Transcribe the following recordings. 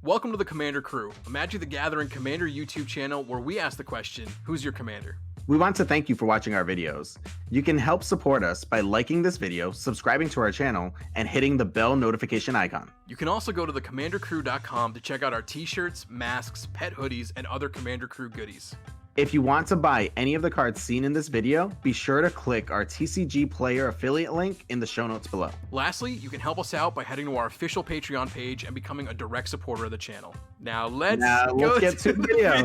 Welcome to the Commander Crew, a Magic the Gathering Commander YouTube channel where we ask the question, who's your commander? We want to thank you for watching our videos. You can help support us by liking this video, subscribing to our channel, and hitting the bell notification icon. You can also go to thecommandercrew.com to check out our t-shirts, masks, pet hoodies, and other Commander Crew goodies. If you want to buy any of the cards seen in this video, be sure to click our TCG Player affiliate link in the show notes below. Lastly, you can help us out by heading to our official Patreon page and becoming a direct supporter of the channel. Now let's get to the video.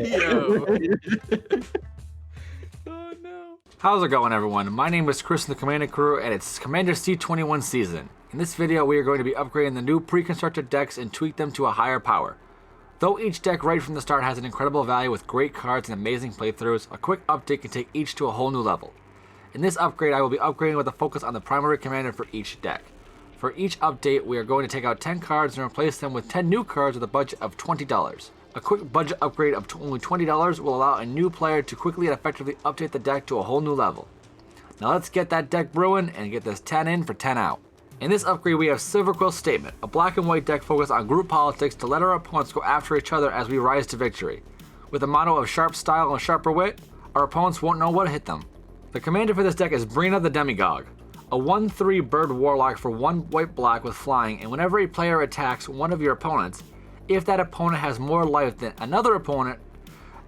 Oh no. How's it going, everyone? My name is Chris from the Commander Crew, and it's Commander C21 season. In this video, we are going to be upgrading the new pre-constructed decks and tweak them to a higher power. Though each deck right from the start has an incredible value with great cards and amazing playthroughs, a quick update can take each to a whole new level. In this upgrade, I will be upgrading with a focus on the primary commander for each deck. For each update, we are going to take out 10 cards and replace them with 10 new cards with a budget of $20. A quick budget upgrade of only $20 will allow a new player to quickly and effectively update the deck to a whole new level. Now let's get that deck brewing and get this 10 in for 10 out. In this upgrade, we have Silverquill Statement, a black and white deck focused on group politics to let our opponents go after each other as we rise to victory. With a motto of sharp style and sharper wit, our opponents won't know what hit them. The commander for this deck is Brina the Demagogue, a 1/3 bird warlock for 1 white-black with flying, and whenever a player attacks one of your opponents, if that opponent has more life than another opponent,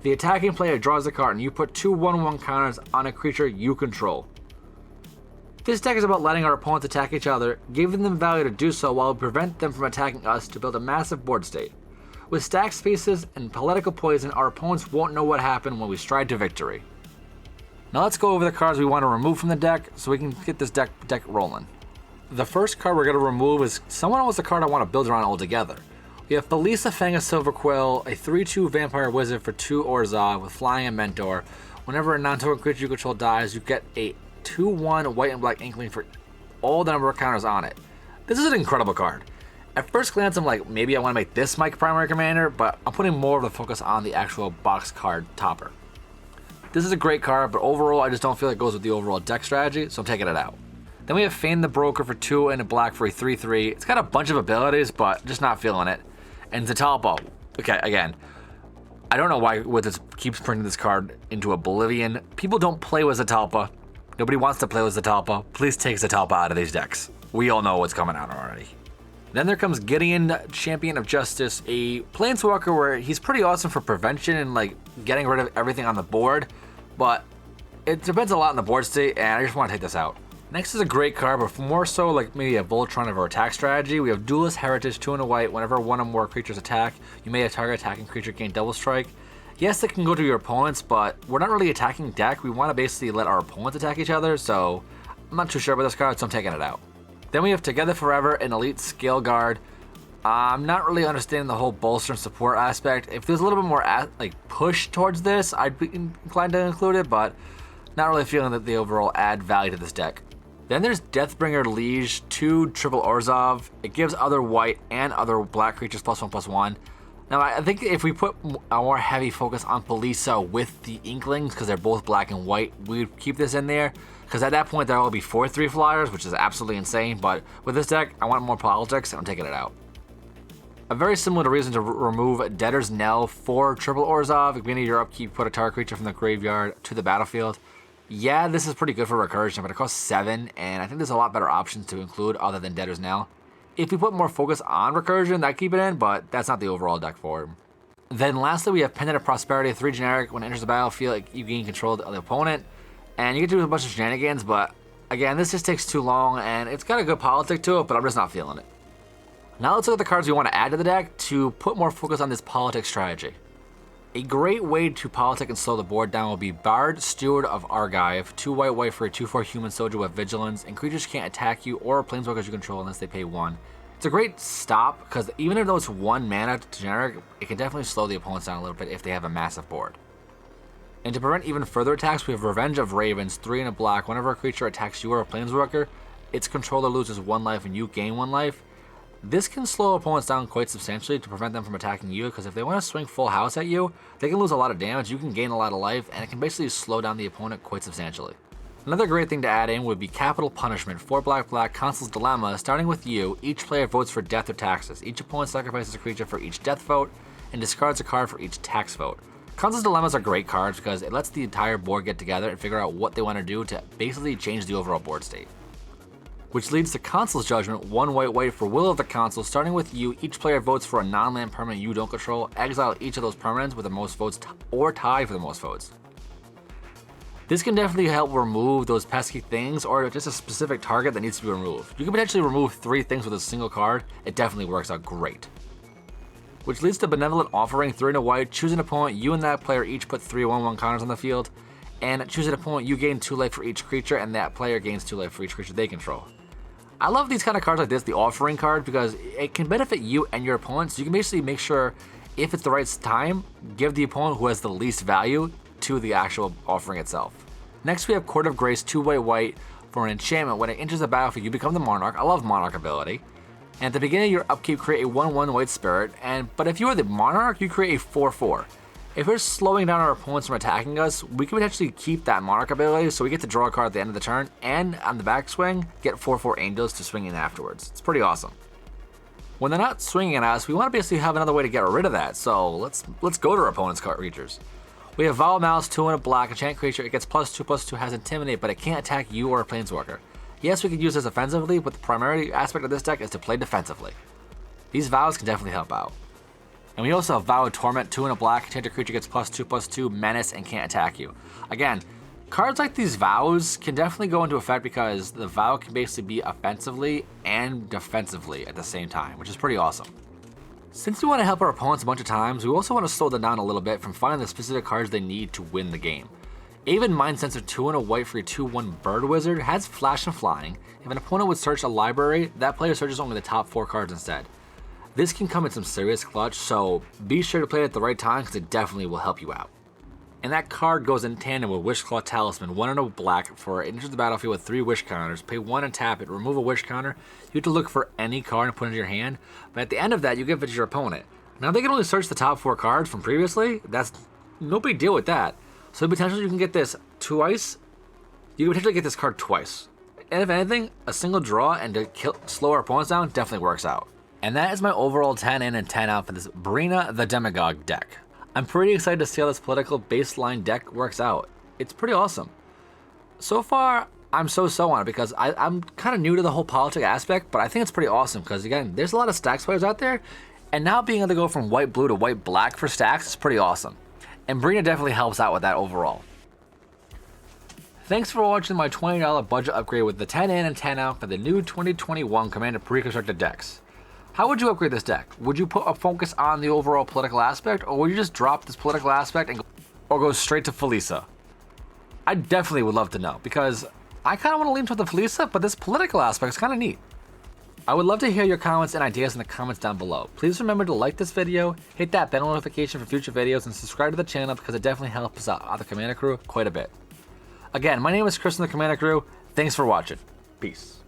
the attacking player draws a card and you put 2 1/1 counters on a creature you control. This deck is about letting our opponents attack each other, giving them value to do so while we prevent them from attacking us to build a massive board state. With stacked spaces and political poison, our opponents won't know what happened when we stride to victory. Now let's go over the cards we want to remove from the deck so we can get this deck rolling. The first card we're going to remove is someone else, the card I want to build around altogether. We have Belisa Fang of Silverquill, a 3/2 vampire wizard for 2 Orzhov with flying and mentor. Whenever a non-token creature you control dies, you get a 2/1 white and black inkling for all the number of counters on it. This is an incredible card. At first glance, I'm like, maybe I want to make this my primary commander, but I'm putting more of the focus on the actual box card topper. This is a great card, but overall, I just don't feel it goes with the overall deck strategy, so I'm taking it out. Then we have Feign the Broker for 2 and a black for a 3/3. It's got a bunch of abilities, but just not feeling it. And Zatalpa. Okay, again, I don't know why Wizards keeps printing this card into oblivion. People don't play with Zatalpa. Nobody wants to play with Zatalpa. Please take Zatalpa out of these decks. We all know what's coming out already. Then there comes Gideon, Champion of Justice, a Planeswalker where he's pretty awesome for prevention and like getting rid of everything on the board, but it depends a lot on the board state, and I just want to take this out. Next is a great card, but more so like maybe a Voltron of our attack strategy. We have Duelist Heritage, 2 and a white. Whenever one or more creatures attack, you may target attacking creature gain double strike. Yes, it can go to your opponents, but we're not really attacking deck. We want to basically let our opponents attack each other, so I'm not too sure about this card, so I'm taking it out. Then we have Together Forever, an elite scale guard. I'm not really understanding the whole bolster and support aspect. If there's a little bit more push towards this, I'd be inclined to include it, but not really feeling that the overall add value to this deck. Then there's Deathbringer Liege, 2 triple Orzhov. It gives other white and other black creatures +1/+1. Now, I think if we put a more heavy focus on Belisa with the Inklings, because they're both black and white, we would keep this in there. Because at that point, there will be 4 3 flyers, which is absolutely insane. But with this deck, I want more politics, and I'm taking it out. A very similar reason to remove Debtor's Knell, 4 triple Orzhov. At the beginning of your upkeep, put a target creature from the graveyard to the battlefield. Yeah, this is pretty good for recursion, but it costs 7, and I think there's a lot better options to include other than Debtor's Knell. If we put more focus on recursion, I'd keep it in, but that's not the overall deck for him. Then lastly, we have Pendant of Prosperity, 3 generic. When it enters the battlefield, you gain control of the opponent, and you get to do a bunch of shenanigans, but again, this just takes too long, and it's got a good politic to it, but I'm just not feeling it. Now let's look at the cards we want to add to the deck to put more focus on this politic strategy. A great way to politic and slow the board down will be Bard, Steward of Argive, 2 white for a 2/4 human soldier with vigilance, and creatures can't attack you or planeswalkers you control unless they pay 1. It's a great stop, because even though it's 1 mana generic, it can definitely slow the opponents down a little bit if they have a massive board. And to prevent even further attacks, we have Revenge of Ravens, 3 and a black. Whenever a creature attacks you or a planeswalker, its controller loses 1 life and you gain 1 life. This can slow opponents down quite substantially to prevent them from attacking you, because if they want to swing full house at you, they can lose a lot of damage, you can gain a lot of life, and it can basically slow down the opponent quite substantially. Another great thing to add in would be capital punishment. 4 black, Consul's Dilemma. Starting with you, each player votes for death or taxes. Each opponent sacrifices a creature for each death vote and discards a card for each tax vote. Consul's Dilemmas are great cards because it lets the entire board get together and figure out what they want to do to basically change the overall board state. Which leads to Consul's Judgment. 1 white for Will of the Consul. Starting with you, each player votes for a non-land permanent you don't control. Exile each of those permanents with the most votes or tie for the most votes. This can definitely help remove those pesky things or just a specific target that needs to be removed. You can potentially remove 3 things with a single card. It definitely works out great. Which leads to Benevolent Offering. 3 and a white. Choose an opponent. You and that player each put 3 1/1 counters on the field. And choose an opponent. You gain 2 life for each creature, and that player gains 2 life for each creature they control. I love these kind of cards like this, the Offering card, because it can benefit you and your opponent. So you can basically make sure, if it's the right time, give the opponent who has the least value to the actual offering itself. Next we have Court of Grace. 2 white for an enchantment. When it enters the battlefield, you become the Monarch. I love Monarch ability. And at the beginning of your upkeep, create a 1/1 white spirit. But if you are the Monarch, you create a 4/4. If we're slowing down our opponents from attacking us, we can potentially keep that Monarch ability, so we get to draw a card at the end of the turn, and on the backswing, get 4/4 Angels to swing in afterwards. It's pretty awesome. When they're not swinging at us, we want to basically have another way to get rid of that, so let's go to our opponent's creatures. We have Vow of Malice. 2 and a black, enchant creature. It gets +2/+2, has Intimidate, but it can't attack you or a Planeswalker. Yes, we could use this offensively, but the primary aspect of this deck is to play defensively. These vows can definitely help out. And we also have Vow of Torment. 2 and a black, enchanted creature gets +2/+2, menace, and can't attack you. Again, cards like these vows can definitely go into effect because the vow can basically be offensively and defensively at the same time, which is pretty awesome. Since we want to help our opponents a bunch of times, we also want to slow them down a little bit from finding the specific cards they need to win the game. Even Mind Sensor. 2 and a white for your 2/1 Bird Wizard has Flash and Flying. If an opponent would search a library, that player searches only the top 4 cards instead. This can come in some serious clutch, so be sure to play it at the right time because it definitely will help you out. And that card goes in tandem with Wishclaw Talisman. 1 and a black for it enters the battlefield with 3 wish counters. Pay 1 and tap it. Remove a wish counter. You have to look for any card and put it in your hand, but at the end of that, you give it to your opponent. Now they can only search the top 4 cards from previously. That's no big deal with that. So potentially you can get this twice. You can potentially get this card twice. And if anything, a single draw and to slow our opponents down definitely works out. And that is my overall 10 in and 10 out for this Brina the Demagogue deck. I'm pretty excited to see how this political baseline deck works out. It's pretty awesome. So far, I'm so on it because I'm kind of new to the whole politic aspect, but I think it's pretty awesome because, again, there's a lot of stacks players out there, and now being able to go from white-blue to white-black for stacks is pretty awesome. And Brina definitely helps out with that overall. Thanks for watching my $20 budget upgrade with the 10 in and 10 out for the new 2021 Commander pre-constructed decks. How would you upgrade this deck? Would you put a focus on the overall political aspect, or would you just drop this political aspect and go straight to Felisa? I definitely would love to know, because I kind of want to lean toward the Felisa, but this political aspect is kind of neat. I would love to hear your comments and ideas in the comments down below. Please remember to like this video, hit that bell notification for future videos, and subscribe to the channel because it definitely helps out the Commander Crew quite a bit. Again, my name is Chris from the Commander Crew. Thanks for watching. Peace.